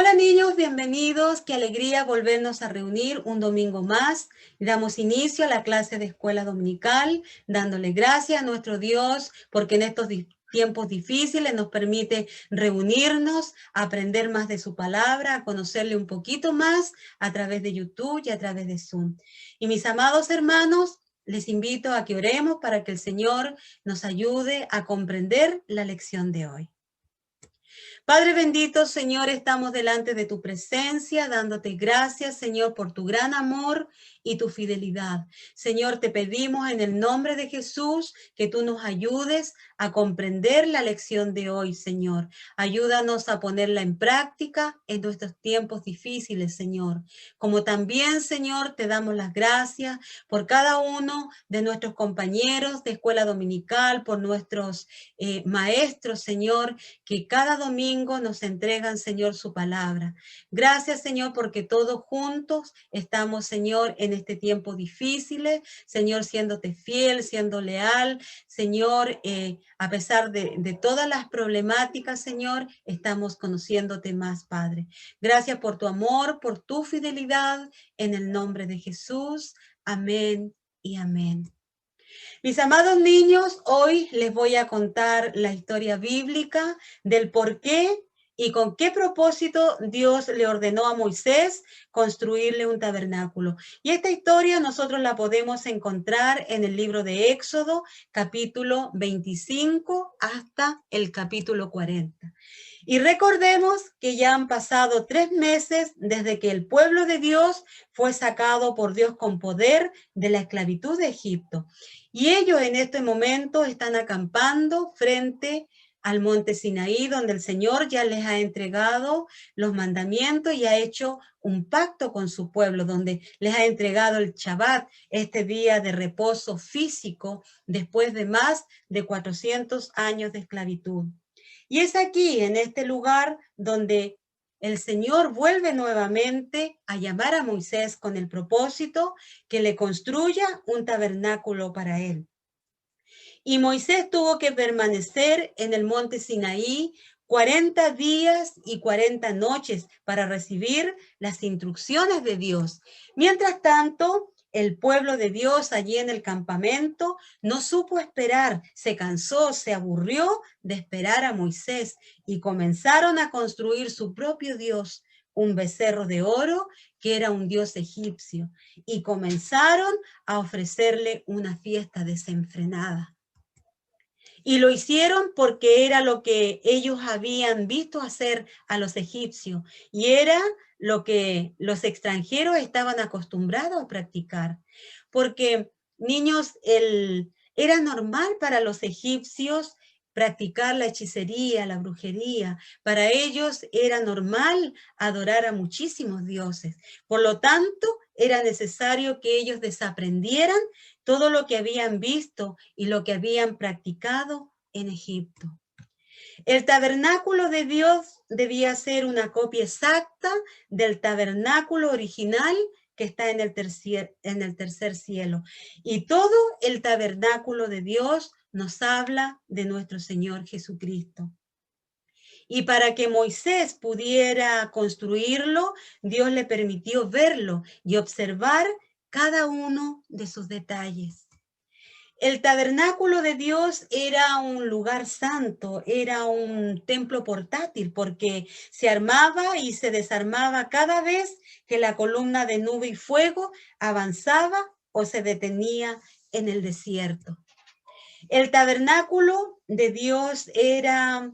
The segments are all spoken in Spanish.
Hola niños, bienvenidos. Qué alegría volvernos a reunir un domingo más. Damos inicio a la clase de escuela dominical, dándole gracias a nuestro Dios porque en estos tiempos difíciles nos permite reunirnos, aprender más de su palabra, a conocerle un poquito más a través de YouTube y a través de Zoom. Y mis amados hermanos, les invito a que oremos para que el Señor nos ayude a comprender la lección de hoy. Padre bendito, Señor, estamos delante de tu presencia, dándote gracias, Señor, por tu gran amor y tu fidelidad. Señor, te pedimos en el nombre de Jesús que tú nos ayudes a comprender la lección de hoy, Señor. Ayúdanos a ponerla en práctica en nuestros tiempos difíciles, Señor. Como también, Señor, te damos las gracias por cada uno de nuestros compañeros de escuela dominical, por nuestros maestros, Señor, que cada domingo nos entregan, Señor, su palabra. Gracias, Señor, porque todos juntos estamos, Señor, en este tiempo difícil, Señor, siéndote fiel, siendo leal, Señor, a pesar de todas las problemáticas, Señor, estamos conociéndote más, Padre. Gracias por tu amor, por tu fidelidad, en el nombre de Jesús. Amén y amén. Mis amados niños, hoy les voy a contar la historia bíblica del por qué y con qué propósito Dios le ordenó a Moisés construirle un tabernáculo. Y esta historia nosotros la podemos encontrar en el libro de Éxodo, capítulo 25 hasta el capítulo 40. Y recordemos que ya han pasado 3 meses desde que el pueblo de Dios fue sacado por Dios con poder de la esclavitud de Egipto. Y ellos en este momento están acampando frente al monte Sinaí, donde el Señor ya les ha entregado los mandamientos y ha hecho un pacto con su pueblo, donde les ha entregado el Shabbat, este día de reposo físico, después de más de 400 años de esclavitud. Y es aquí, en este lugar, donde el Señor vuelve nuevamente a llamar a Moisés con el propósito que le construya un tabernáculo para él. Y Moisés tuvo que permanecer en el monte Sinaí 40 días y 40 noches para recibir las instrucciones de Dios. Mientras tanto, el pueblo de Dios allí en el campamento no supo esperar, se cansó, se aburrió de esperar a Moisés y comenzaron a construir su propio Dios, un becerro de oro que era un dios egipcio, y comenzaron a ofrecerle una fiesta desenfrenada. Y lo hicieron porque era lo que ellos habían visto hacer a los egipcios y era lo que los extranjeros estaban acostumbrados a practicar. Porque, niños, era normal para los egipcios practicar la hechicería, la brujería. Para ellos era normal adorar a muchísimos dioses. Por lo tanto, era necesario que ellos desaprendieran todo lo que habían visto y lo que habían practicado en Egipto. El tabernáculo de Dios debía ser una copia exacta del tabernáculo original que está en el tercer cielo. Y todo el tabernáculo de Dios nos habla de nuestro Señor Jesucristo. Y para que Moisés pudiera construirlo, Dios le permitió verlo y observar cada uno de sus detalles. El tabernáculo de Dios era un lugar santo, era un templo portátil porque se armaba y se desarmaba cada vez que la columna de nube y fuego avanzaba o se detenía en el desierto. El tabernáculo de Dios era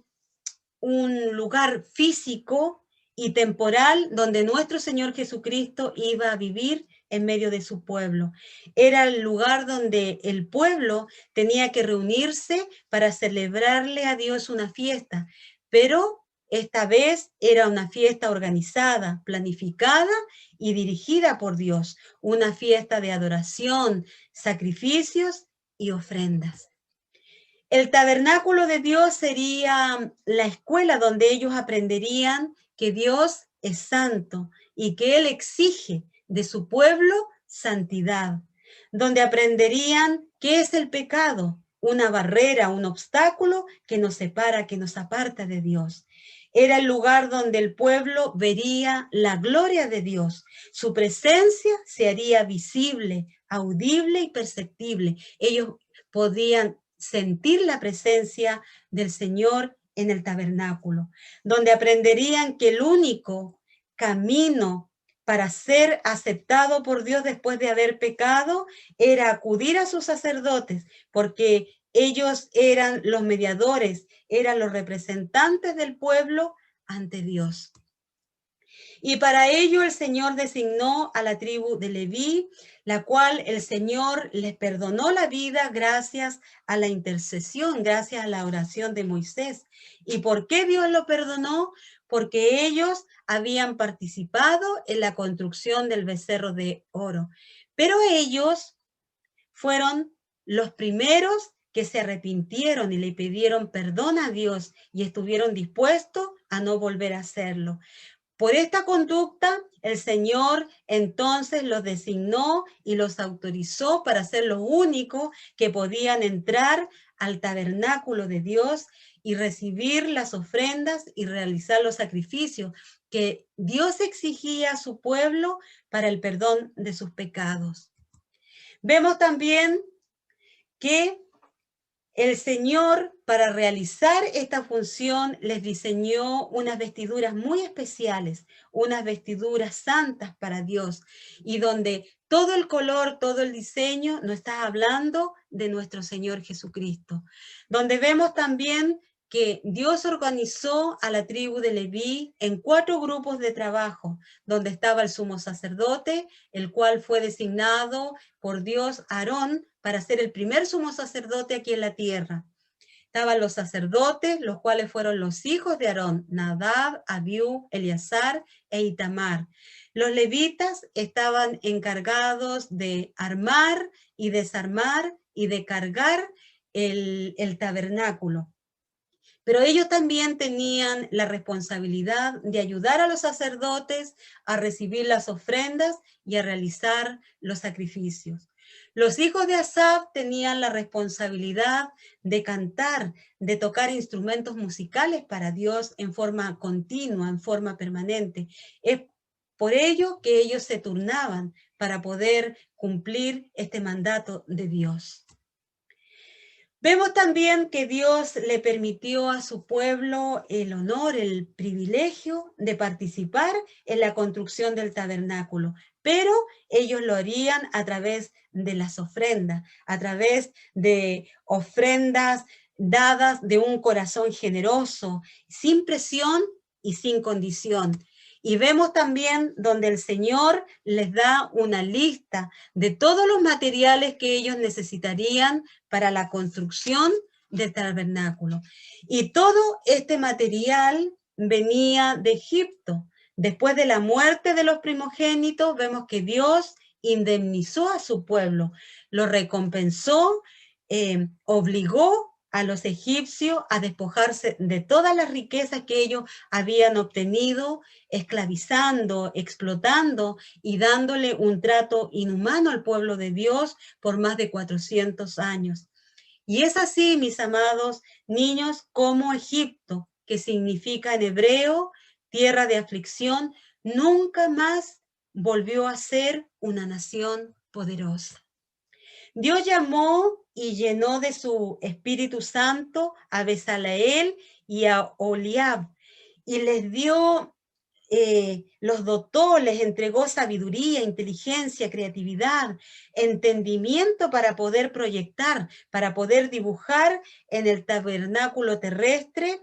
un lugar físico y temporal donde nuestro Señor Jesucristo iba a vivir en medio de su pueblo. Era el lugar donde el pueblo tenía que reunirse para celebrarle a Dios una fiesta, pero esta vez era una fiesta organizada, planificada y dirigida por Dios, una fiesta de adoración, sacrificios y ofrendas. El tabernáculo de Dios sería la escuela donde ellos aprenderían que Dios es santo y que Él exige de su pueblo santidad, donde aprenderían qué es el pecado, una barrera, un obstáculo que nos separa, que nos aparta de Dios. Era el lugar donde el pueblo vería la gloria de Dios. Su presencia se haría visible, audible y perceptible. Ellos podían sentir la presencia del Señor en el tabernáculo, donde aprenderían que el único camino para ser aceptado por Dios después de haber pecado era acudir a sus sacerdotes, porque ellos eran los mediadores, eran los representantes del pueblo ante Dios. Y para ello el Señor designó a la tribu de Leví, la cual el Señor les perdonó la vida gracias a la intercesión, gracias a la oración de Moisés. ¿Y por qué Dios lo perdonó? Porque ellos habían participado en la construcción del becerro de oro. Pero ellos fueron los primeros que se arrepintieron y le pidieron perdón a Dios y estuvieron dispuestos a no volver a hacerlo. Por esta conducta, el Señor entonces los designó y los autorizó para ser los únicos que podían entrar al tabernáculo de Dios y recibir las ofrendas y realizar los sacrificios que Dios exigía a su pueblo para el perdón de sus pecados. Vemos también que el Señor, para realizar esta función, les diseñó unas vestiduras muy especiales, unas vestiduras santas para Dios, y donde todo el color, todo el diseño nos está hablando de nuestro Señor Jesucristo. Donde vemos también que Dios organizó a la tribu de Leví en 4 grupos de trabajo, donde estaba el sumo sacerdote, el cual fue designado por Dios Aarón para ser el primer sumo sacerdote aquí en la tierra. Estaban los sacerdotes, los cuales fueron los hijos de Aarón, Nadab, Abiú, Eleazar e Itamar. Los levitas estaban encargados de armar y desarmar y de cargar el tabernáculo. Pero ellos también tenían la responsabilidad de ayudar a los sacerdotes a recibir las ofrendas y a realizar los sacrificios. Los hijos de Asaf tenían la responsabilidad de cantar, de tocar instrumentos musicales para Dios en forma continua, en forma permanente. Es por ello que ellos se turnaban para poder cumplir este mandato de Dios. Vemos también que Dios le permitió a su pueblo el honor, el privilegio de participar en la construcción del tabernáculo, pero ellos lo harían a través de las ofrendas, a través de ofrendas dadas de un corazón generoso, sin presión y sin condición. Y vemos también donde el Señor les da una lista de todos los materiales que ellos necesitarían para la construcción del tabernáculo. Y todo este material venía de Egipto. Después de la muerte de los primogénitos, vemos que Dios indemnizó a su pueblo, lo recompensó, obligó a los egipcios a despojarse de todas las riquezas que ellos habían obtenido, esclavizando, explotando y dándole un trato inhumano al pueblo de Dios por más de 400 años. Y es así, mis amados niños, como Egipto, que significa en hebreo tierra de aflicción, nunca más volvió a ser una nación poderosa. Dios llamó y llenó de su Espíritu Santo a Bezaleel y a Oliab y les dio, los dotó, les entregó sabiduría, inteligencia, creatividad, entendimiento para poder proyectar, para poder dibujar en el tabernáculo terrestre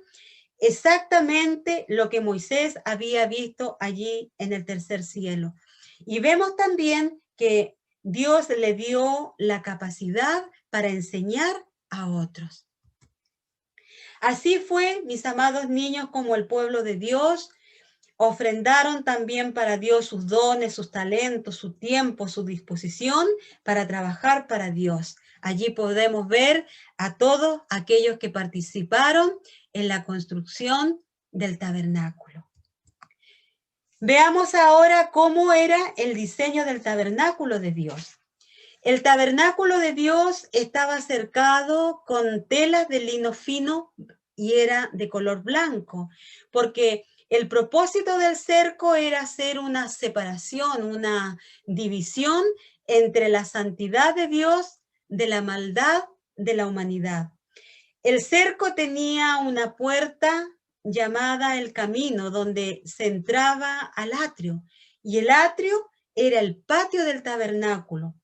exactamente lo que Moisés había visto allí en el tercer cielo. Y vemos también que Dios le dio la capacidad para enseñar a otros. Así fue, mis amados niños, como el pueblo de Dios ofrendaron también para Dios sus dones, sus talentos, su tiempo, su disposición para trabajar para Dios. Allí podemos ver a todos aquellos que participaron en la construcción del tabernáculo. Veamos ahora cómo era el diseño del tabernáculo de Dios. El tabernáculo de Dios estaba cercado con telas de lino fino y era de color blanco, porque el propósito del cerco era hacer una separación, una división entre la santidad de Dios de la maldad de la humanidad. El cerco tenía una puerta llamada el camino, donde se entraba al atrio, y el atrio era el patio del tabernáculo.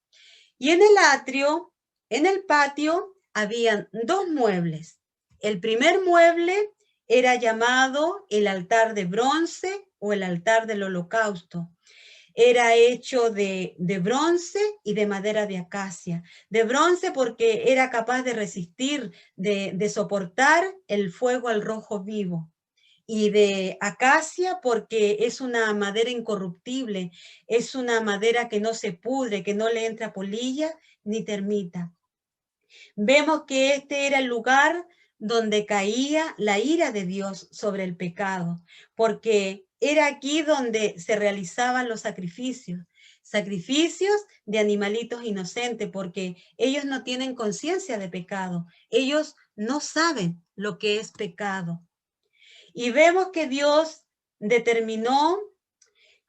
Y en el atrio, en el patio, habían dos muebles. El primer mueble era llamado el altar de bronce o el altar del holocausto. Era hecho de bronce y de madera de acacia. De bronce porque era capaz de resistir, de soportar el fuego al rojo vivo. Y de acacia porque es una madera incorruptible, es una madera que no se pudre, que no le entra polilla ni termita. Vemos que este era el lugar donde caía la ira de Dios sobre el pecado, porque era aquí donde se realizaban los sacrificios de animalitos inocentes, porque ellos no tienen conciencia de pecado, ellos no saben lo que es pecado. Y vemos que Dios determinó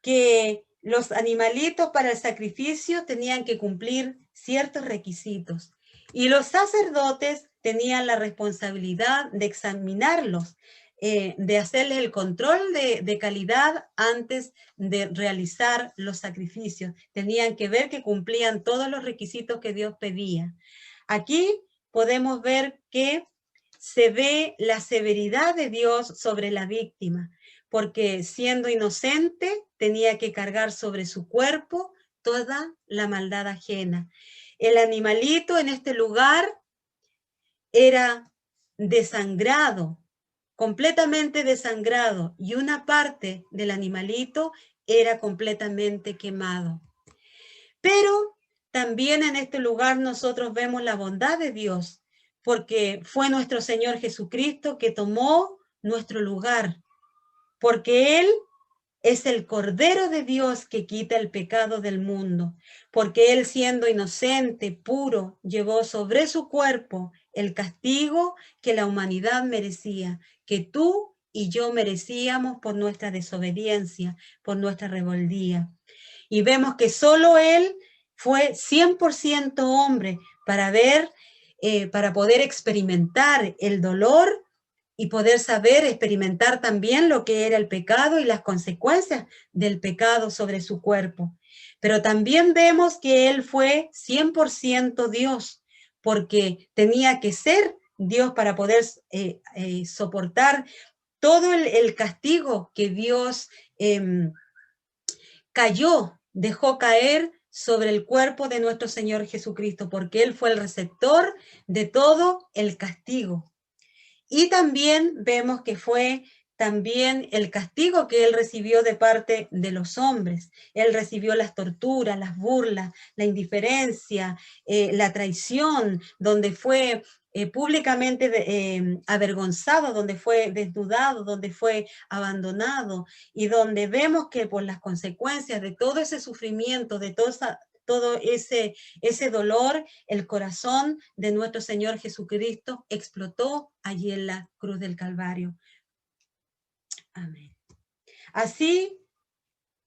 que los animalitos para el sacrificio tenían que cumplir ciertos requisitos. Y los sacerdotes tenían la responsabilidad de examinarlos, de hacerles el control de calidad antes de realizar los sacrificios. Tenían que ver que cumplían todos los requisitos que Dios pedía. Aquí podemos ver que se ve la severidad de Dios sobre la víctima, porque siendo inocente tenía que cargar sobre su cuerpo toda la maldad ajena. El animalito en este lugar era desangrado, completamente desangrado, y una parte del animalito era completamente quemado. Pero también en este lugar nosotros vemos la bondad de Dios, porque fue nuestro Señor Jesucristo que tomó nuestro lugar, porque Él es el Cordero de Dios que quita el pecado del mundo, porque Él siendo inocente, puro, llevó sobre su cuerpo el castigo que la humanidad merecía, que tú y yo merecíamos por nuestra desobediencia, por nuestra rebeldía. Y vemos que solo Él fue 100% hombre para para poder experimentar el dolor y poder saber experimentar también lo que era el pecado y las consecuencias del pecado sobre su cuerpo. Pero también vemos que Él fue 100% Dios, porque tenía que ser Dios para poder soportar todo el castigo que Dios dejó caer sobre el cuerpo de nuestro Señor Jesucristo, porque Él fue el receptor de todo el castigo. Y también vemos que fue también el castigo que Él recibió de parte de los hombres. Él recibió las torturas, las burlas, la indiferencia, la traición, donde fue públicamente avergonzado, donde fue desnudado, donde fue abandonado, y donde vemos que por las consecuencias de todo ese sufrimiento, de todo ese dolor, el corazón de nuestro Señor Jesucristo explotó allí en la cruz del Calvario. Amén. Así,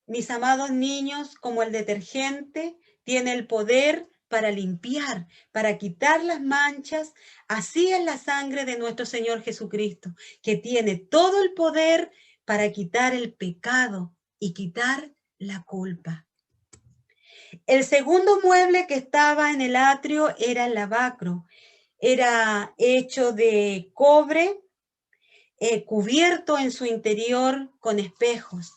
mis amados niños, como el detergente tiene el poder para limpiar, para quitar las manchas, así es la sangre de nuestro Señor Jesucristo, que tiene todo el poder para quitar el pecado y quitar la culpa. El segundo mueble que estaba en el atrio era el lavacro. Era hecho de cobre, cubierto en su interior con espejos,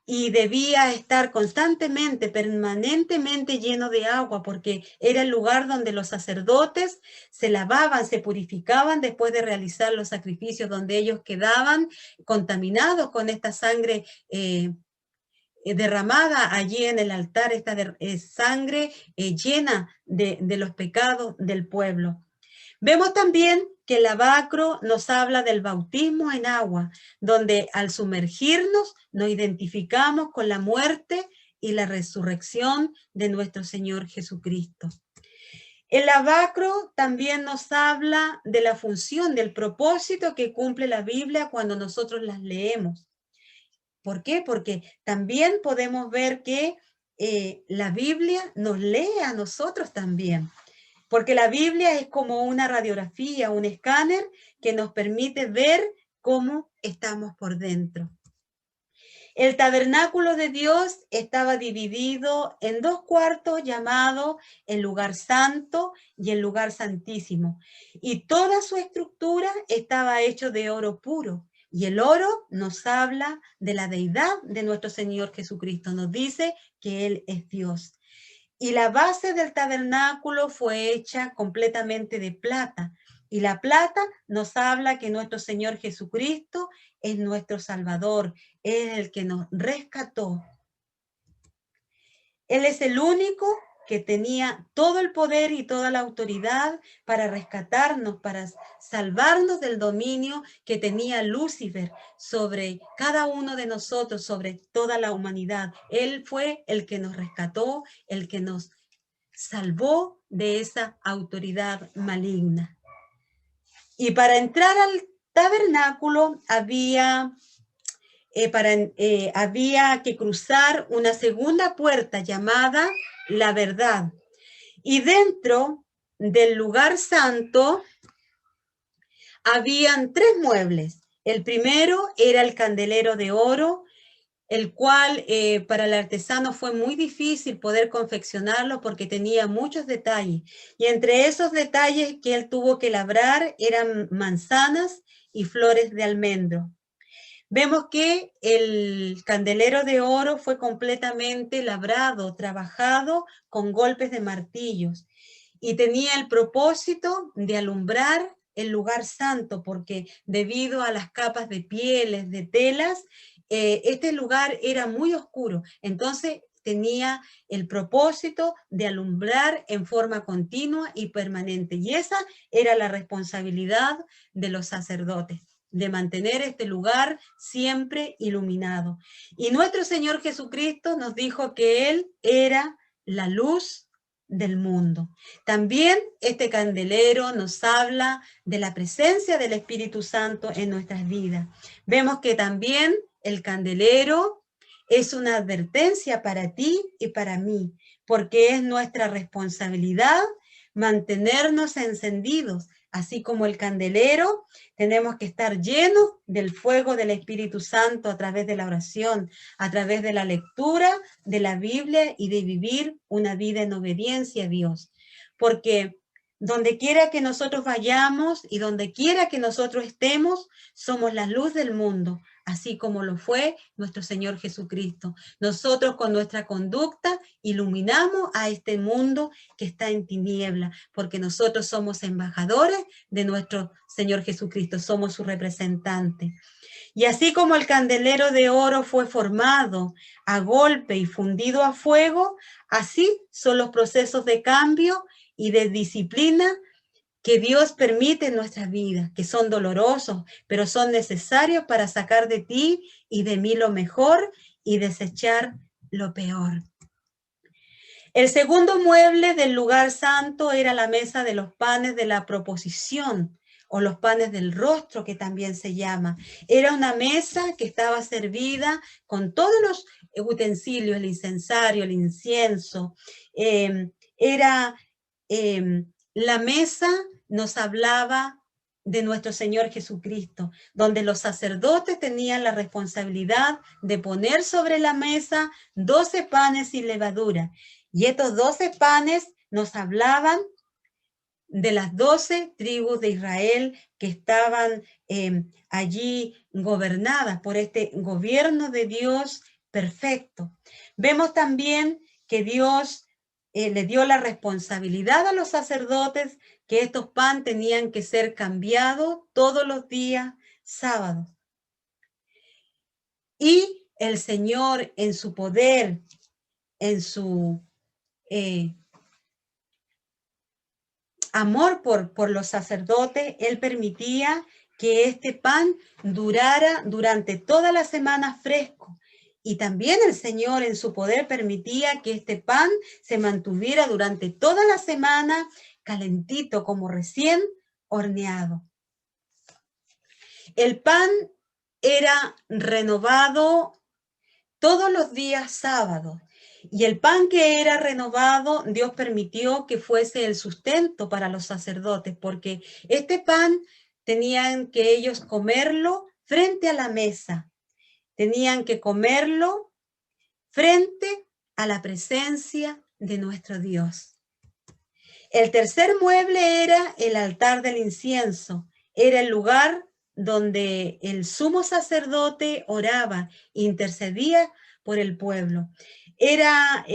y debía estar constantemente, permanentemente lleno de agua, porque era el lugar donde los sacerdotes se lavaban, se purificaban después de realizar los sacrificios, donde ellos quedaban contaminados con esta sangre derramada allí en el altar, esta sangre llena de los pecados del pueblo. Vemos también que el lavacro nos habla del bautismo en agua, donde al sumergirnos nos identificamos con la muerte y la resurrección de nuestro Señor Jesucristo. El lavacro también nos habla de la función, del propósito que cumple la Biblia cuando nosotros las leemos. ¿Por qué? Porque también podemos ver que la Biblia nos lee a nosotros también. Porque la Biblia es como una radiografía, un escáner que nos permite ver cómo estamos por dentro. El tabernáculo de Dios estaba dividido en dos cuartos llamados el lugar santo y el lugar santísimo. Y toda su estructura estaba hecho de oro puro. Y el oro nos habla de la deidad de nuestro Señor Jesucristo. Nos dice que Él es Dios. Y la base del tabernáculo fue hecha completamente de plata. Y la plata nos habla que nuestro Señor Jesucristo es nuestro Salvador, es el que nos rescató. Él es el único que tenía todo el poder y toda la autoridad para rescatarnos, para salvarnos del dominio que tenía Lucifer sobre cada uno de nosotros, sobre toda la humanidad. Él fue el que nos rescató, el que nos salvó de esa autoridad maligna. Y para entrar al tabernáculo había que cruzar una segunda puerta llamada la verdad. Y dentro del lugar santo habían 3 muebles. El primero era el candelero de oro, el cual para el artesano fue muy difícil poder confeccionarlo porque tenía muchos detalles. Y entre esos detalles que él tuvo que labrar eran manzanas y flores de almendro. Vemos que el candelero de oro fue completamente labrado, trabajado con golpes de martillos y tenía el propósito de alumbrar el lugar santo, porque debido a las capas de pieles, de telas, este lugar era muy oscuro. Entonces tenía el propósito de alumbrar en forma continua y permanente. Y esa era la responsabilidad de los sacerdotes, de mantener este lugar siempre iluminado. Y nuestro Señor Jesucristo nos dijo que Él era la luz del mundo. También este candelero nos habla de la presencia del Espíritu Santo en nuestras vidas. Vemos que también el candelero es una advertencia para ti y para mí, porque es nuestra responsabilidad mantenernos encendidos. Así como el candelero, tenemos que estar llenos del fuego del Espíritu Santo a través de la oración, a través de la lectura de la Biblia y de vivir una vida en obediencia a Dios. Porque donde quiera que nosotros vayamos y donde quiera que nosotros estemos, somos la luz del mundo, así como lo fue nuestro Señor Jesucristo. Nosotros con nuestra conducta iluminamos a este mundo que está en tiniebla, porque nosotros somos embajadores de nuestro Señor Jesucristo, somos su representante. Y así como el candelero de oro fue formado a golpe y fundido a fuego, así son los procesos de cambio y de disciplina que Dios permite en nuestras vidas, que son dolorosos, pero son necesarios para sacar de ti y de mí lo mejor y desechar lo peor. El segundo mueble del lugar santo era la mesa de los panes de la proposición, o los panes del rostro, que también se llama. Era una mesa que estaba servida con todos los utensilios, el incensario, el incienso. La mesa nos hablaba de nuestro Señor Jesucristo, donde los sacerdotes tenían la responsabilidad de poner sobre la mesa 12 panes sin levadura. Y estos 12 panes nos hablaban de las 12 tribus de Israel que estaban allí gobernadas por este gobierno de Dios perfecto. Vemos también que Dios le dio la responsabilidad a los sacerdotes que estos pan tenían que ser cambiados todos los días sábados. Y el Señor en su poder, en su amor por los sacerdotes, Él permitía que este pan durara durante toda la semana fresco. Y también el Señor en su poder permitía que este pan se mantuviera durante toda la semana calentito, como recién horneado. El pan era renovado todos los días sábados. Y el pan que era renovado, Dios permitió que fuese el sustento para los sacerdotes, porque este pan tenían que ellos comerlo frente a la mesa. Tenían que comerlo frente a la presencia de nuestro Dios. El tercer mueble era el altar del incienso. Era el lugar donde el sumo sacerdote oraba, intercedía por el pueblo. Era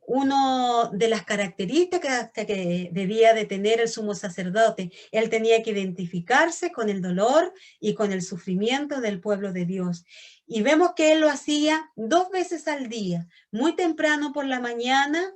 una de las características que debía de tener el sumo sacerdote. Él tenía que identificarse con el dolor y con el sufrimiento del pueblo de Dios. Y vemos que él lo hacía 2 veces al día, muy temprano por la mañana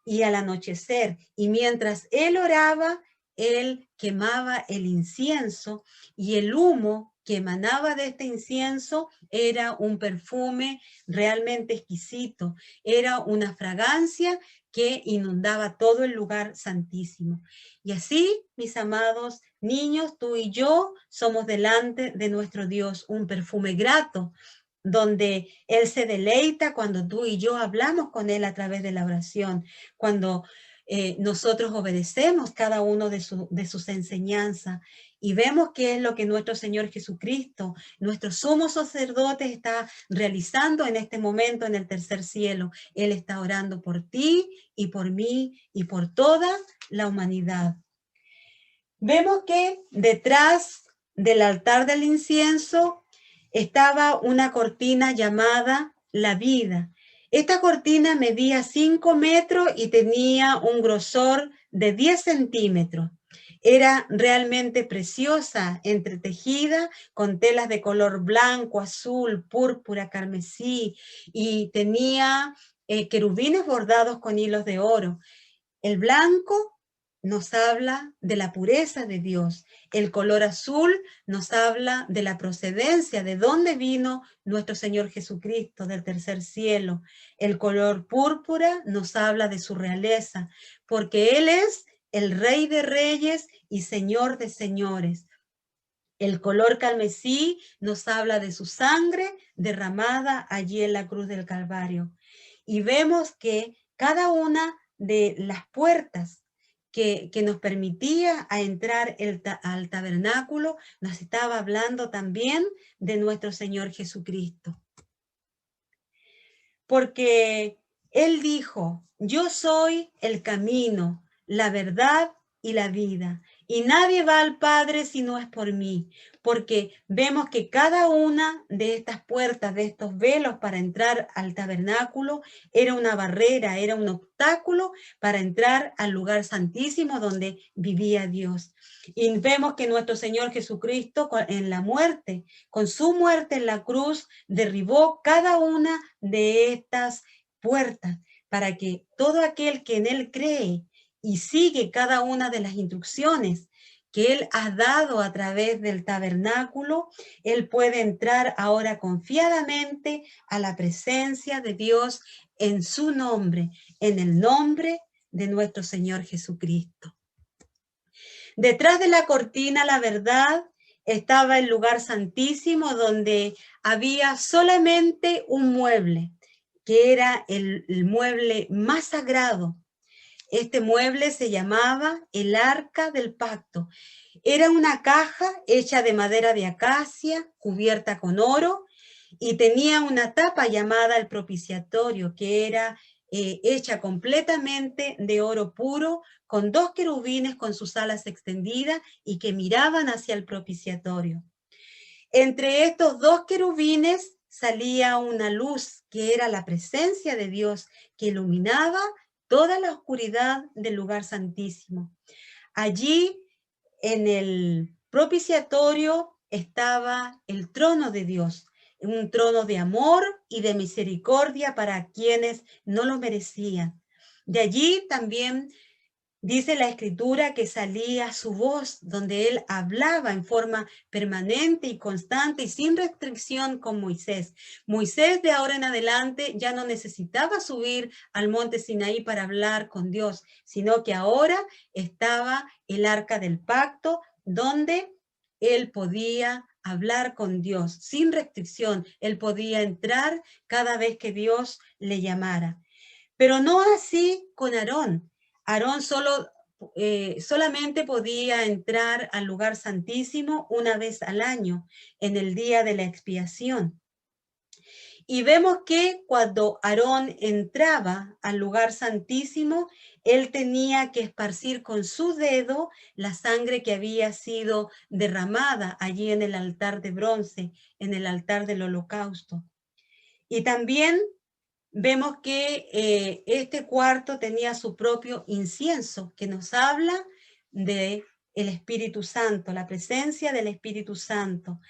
y al anochecer. Y mientras él oraba, él quemaba el incienso, y el humo que emanaba de este incienso era un perfume realmente exquisito. Era una fragancia que inundaba todo el lugar santísimo. Y así, mis amados niños, tú y yo somos delante de nuestro Dios un perfume grato, donde Él se deleita cuando tú y yo hablamos con Él a través de la oración, cuando nosotros obedecemos cada uno de sus enseñanzas y vemos qué es lo que nuestro Señor Jesucristo, nuestro sumo sacerdote, está realizando en este momento en el tercer cielo. Él está orando por ti y por mí y por toda la humanidad. Vemos que detrás del altar del incienso estaba una cortina llamada la vida. Esta cortina medía 5 metros y tenía un grosor de 10 centímetros. Era realmente preciosa, entretejida con telas de color blanco, azul, púrpura, carmesí, y tenía querubines bordados con hilos de oro. El blanco nos habla de la pureza de Dios. El color azul nos habla de la procedencia, de dónde vino nuestro Señor Jesucristo, del tercer cielo. El color púrpura nos habla de su realeza, porque Él es el Rey de Reyes y Señor de Señores. El color carmesí nos habla de su sangre derramada allí en la cruz del Calvario. Y vemos que cada una de las puertas que nos permitía a entrar al tabernáculo nos estaba hablando también de nuestro Señor Jesucristo. Porque Él dijo: yo soy el camino, la verdad y la vida, y nadie va al Padre si no es por mí. Porque vemos que cada una de estas puertas, de estos velos para entrar al tabernáculo, era una barrera, era un obstáculo para entrar al lugar santísimo donde vivía Dios. Y vemos que nuestro Señor Jesucristo en la muerte, con su muerte en la cruz, derribó cada una de estas puertas para que todo aquel que en Él cree y sigue cada una de las instrucciones que Él ha dado a través del tabernáculo, Él puede entrar ahora confiadamente a la presencia de Dios en su nombre, en el nombre de nuestro Señor Jesucristo. Detrás de la cortina, la verdad, estaba el lugar santísimo, donde había solamente un mueble, que era el mueble más sagrado. Este mueble se llamaba el Arca del Pacto. Era una caja hecha de madera de acacia, cubierta con oro, y tenía una tapa llamada el propiciatorio, que era hecha completamente de oro puro, con 2 querubines con sus alas extendidas y que miraban hacia el propiciatorio. Entre estos 2 querubines salía una luz que era la presencia de Dios, que iluminaba toda la oscuridad del lugar santísimo. Allí en el propiciatorio estaba el trono de Dios, un trono de amor y de misericordia para quienes no lo merecían. De allí también Dice la escritura que salía su voz, donde él hablaba en forma permanente y constante y sin restricción con Moisés. Moisés de ahora en adelante ya no necesitaba subir al monte Sinaí para hablar con Dios, sino que ahora estaba el arca del pacto, donde él podía hablar con Dios sin restricción. Él podía entrar cada vez que Dios le llamara. Pero no así con Aarón. Aarón solamente podía entrar al lugar santísimo una vez al año, en el día de la expiación. Y vemos que cuando Aarón entraba al lugar santísimo, él tenía que esparcir con su dedo la sangre que había sido derramada allí en el altar de bronce, en el altar del holocausto. Y también vemos que este cuarto tenía su propio incienso, que nos habla de el Espíritu Santo, la presencia del Espíritu Santo.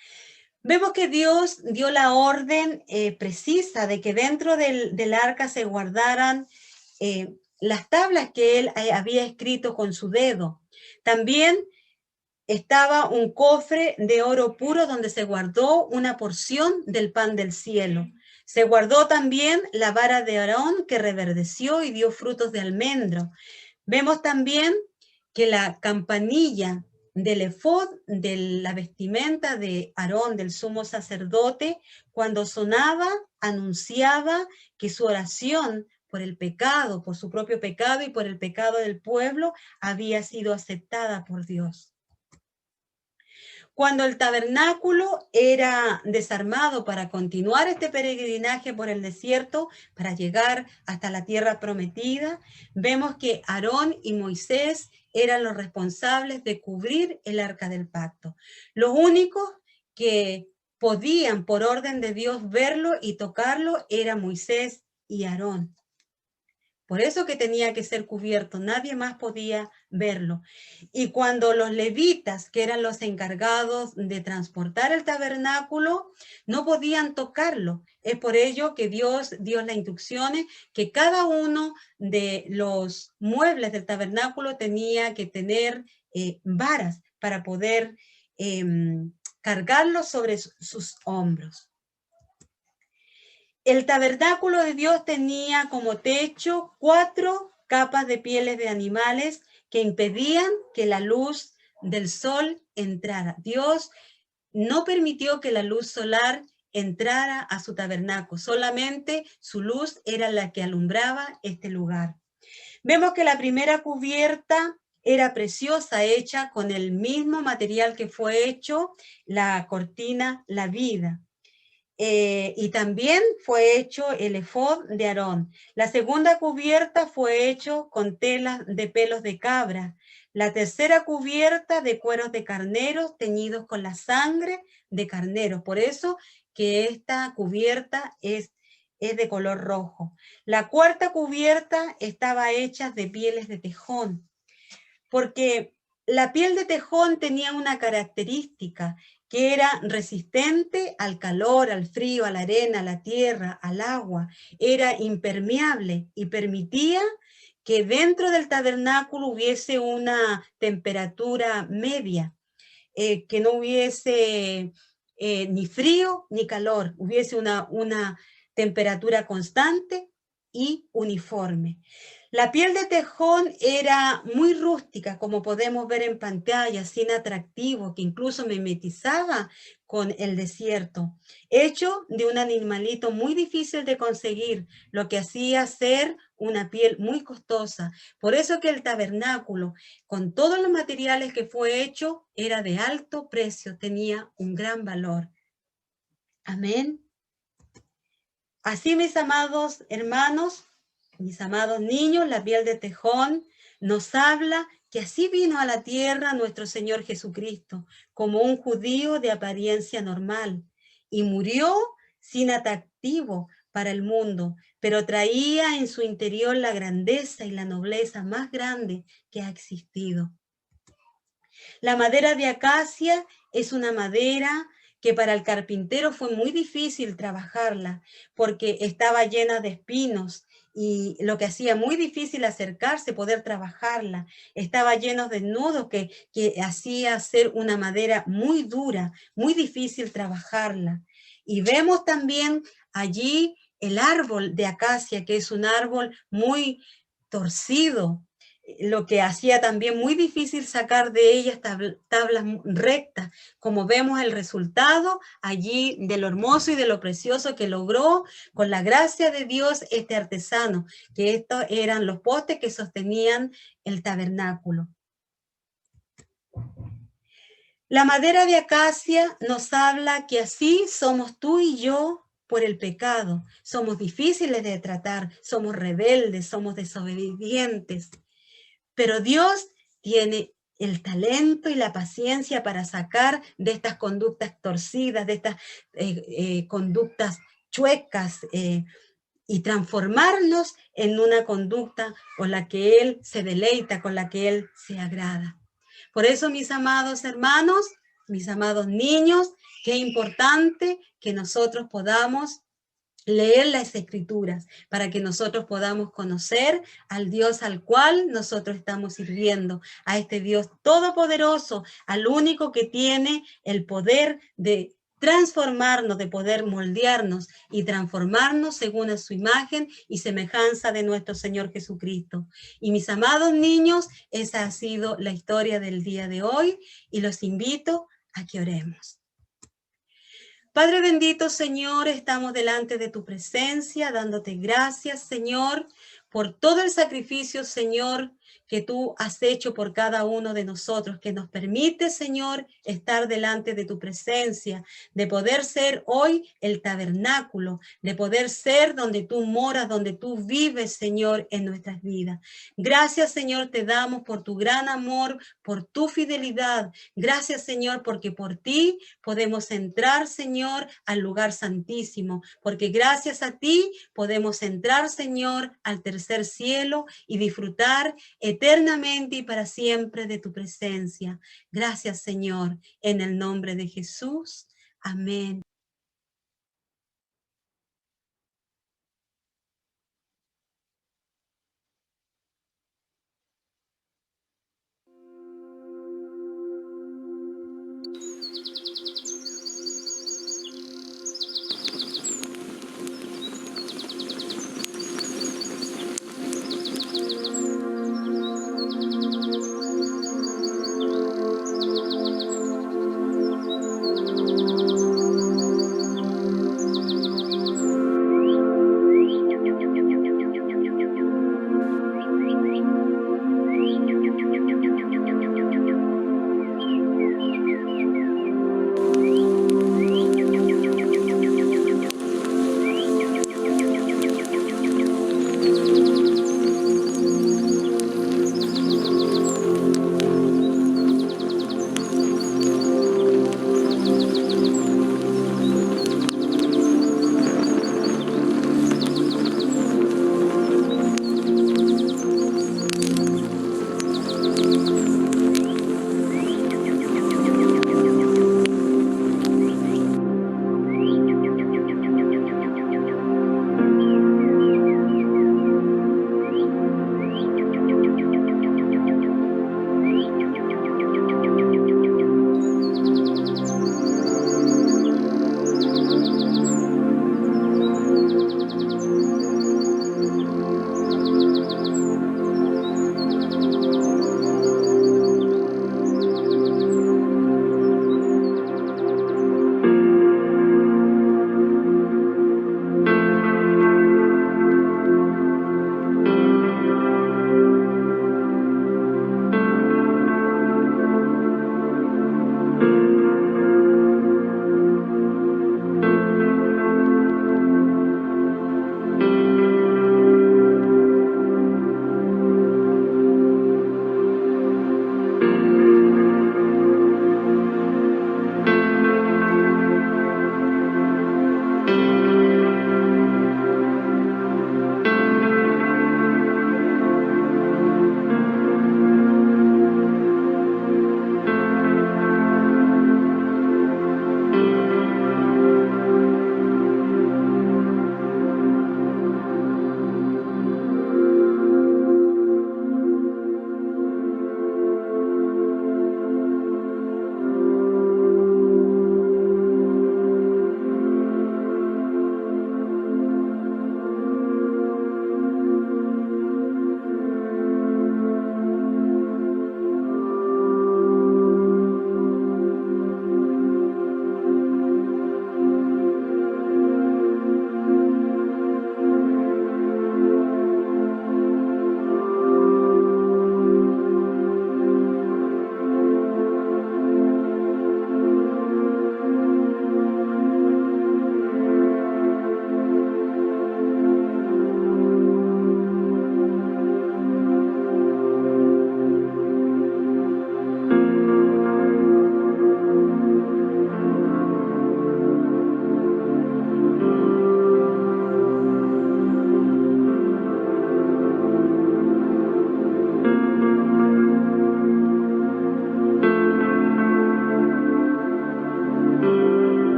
Vemos que Dios dio la orden precisa de que dentro del arca se guardaran las tablas que él había escrito con su dedo. También estaba un cofre de oro puro donde se guardó una porción del pan del cielo. Se guardó también la vara de Aarón que reverdeció y dio frutos de almendro. Vemos también que la campanilla del efod, de la vestimenta de Aarón, del sumo sacerdote, cuando sonaba, anunciaba que su oración por el pecado, por su propio pecado y por el pecado del pueblo, había sido aceptada por Dios. Cuando el tabernáculo era desarmado para continuar este peregrinaje por el desierto, para llegar hasta la tierra prometida, vemos que Aarón y Moisés eran los responsables de cubrir el arca del pacto. Los únicos que podían, por orden de Dios, verlo y tocarlo eran Moisés y Aarón. Por eso que tenía que ser cubierto, nadie más podía verlo. Y cuando los levitas, que eran los encargados de transportar el tabernáculo, no podían tocarlo. Es por ello que Dios dio las instrucciones que cada uno de los muebles del tabernáculo tenía que tener varas para poder cargarlo sobre sus hombros. El tabernáculo de Dios tenía como techo 4 capas de pieles de animales que impedían que la luz del sol entrara. Dios no permitió que la luz solar entrara a su tabernáculo, solamente su luz era la que alumbraba este lugar. Vemos que la primera cubierta era preciosa, hecha con el mismo material que fue hecho la cortina, la vida. Y también fue hecho el efod de Aarón. La segunda cubierta fue hecho con telas de pelos de cabra. La tercera cubierta de cueros de carneros teñidos con la sangre de carneros. Por eso que esta cubierta es de color rojo. La cuarta cubierta estaba hecha de pieles de tejón, porque la piel de tejón tenía una característica, que era resistente al calor, al frío, a la arena, a la tierra, al agua. Era impermeable y permitía que dentro del tabernáculo hubiese una temperatura media, que no hubiese ni frío ni calor, hubiese una temperatura constante y uniforme. La piel de tejón era muy rústica, como podemos ver en pantalla, sin atractivo, que incluso mimetizaba con el desierto, hecho de un animalito muy difícil de conseguir, lo que hacía ser una piel muy costosa. Por eso que el tabernáculo, con todos los materiales que fue hecho, era de alto precio, tenía un gran valor. Amén. Así, mis amados hermanos, mis amados niños, la piel de tejón nos habla que así vino a la tierra nuestro Señor Jesucristo, como un judío de apariencia normal, y murió sin atractivo para el mundo, pero traía en su interior la grandeza y la nobleza más grande que ha existido. La madera de acacia es una madera que para el carpintero fue muy difícil trabajarla porque estaba llena de espinos y lo que hacía muy difícil acercarse, poder trabajarla. Estaba lleno de nudos que hacía ser una madera muy dura, muy difícil trabajarla. Y vemos también allí el árbol de acacia, que es un árbol muy torcido, lo que hacía también muy difícil sacar de ellas tablas rectas. Como vemos el resultado allí de lo hermoso y de lo precioso que logró con la gracia de Dios este artesano, que estos eran los postes que sostenían el tabernáculo. La madera de acacia nos habla que así somos tú y yo por el pecado. Somos difíciles de tratar, somos rebeldes, somos desobedientes. Pero Dios tiene el talento y la paciencia para sacar de estas conductas torcidas, de estas conductas chuecas, y transformarnos en una conducta con la que Él se deleita, con la que Él se agrada. Por eso, mis amados hermanos, mis amados niños, qué importante que nosotros podamos leer las escrituras para que nosotros podamos conocer al Dios al cual nosotros estamos sirviendo, a este Dios todopoderoso, al único que tiene el poder de transformarnos, de poder moldearnos y transformarnos según a su imagen y semejanza de nuestro Señor Jesucristo. Y mis amados niños, esa ha sido la historia del día de hoy y los invito a que oremos. Padre bendito, Señor, estamos delante de tu presencia, dándote gracias, Señor, por todo el sacrificio, Señor, que tú has hecho por cada uno de nosotros, que nos permite, Señor, estar delante de tu presencia, de poder ser hoy el tabernáculo, de poder ser donde tú moras, donde tú vives, Señor, en nuestras vidas. Gracias, Señor, te damos por tu gran amor, por tu fidelidad. Gracias, Señor, porque por ti podemos entrar, Señor, al lugar santísimo, porque gracias a ti podemos entrar, Señor, al tercer cielo y disfrutar eternamente y para siempre de tu presencia. Gracias, Señor, en el nombre de Jesús. Amén.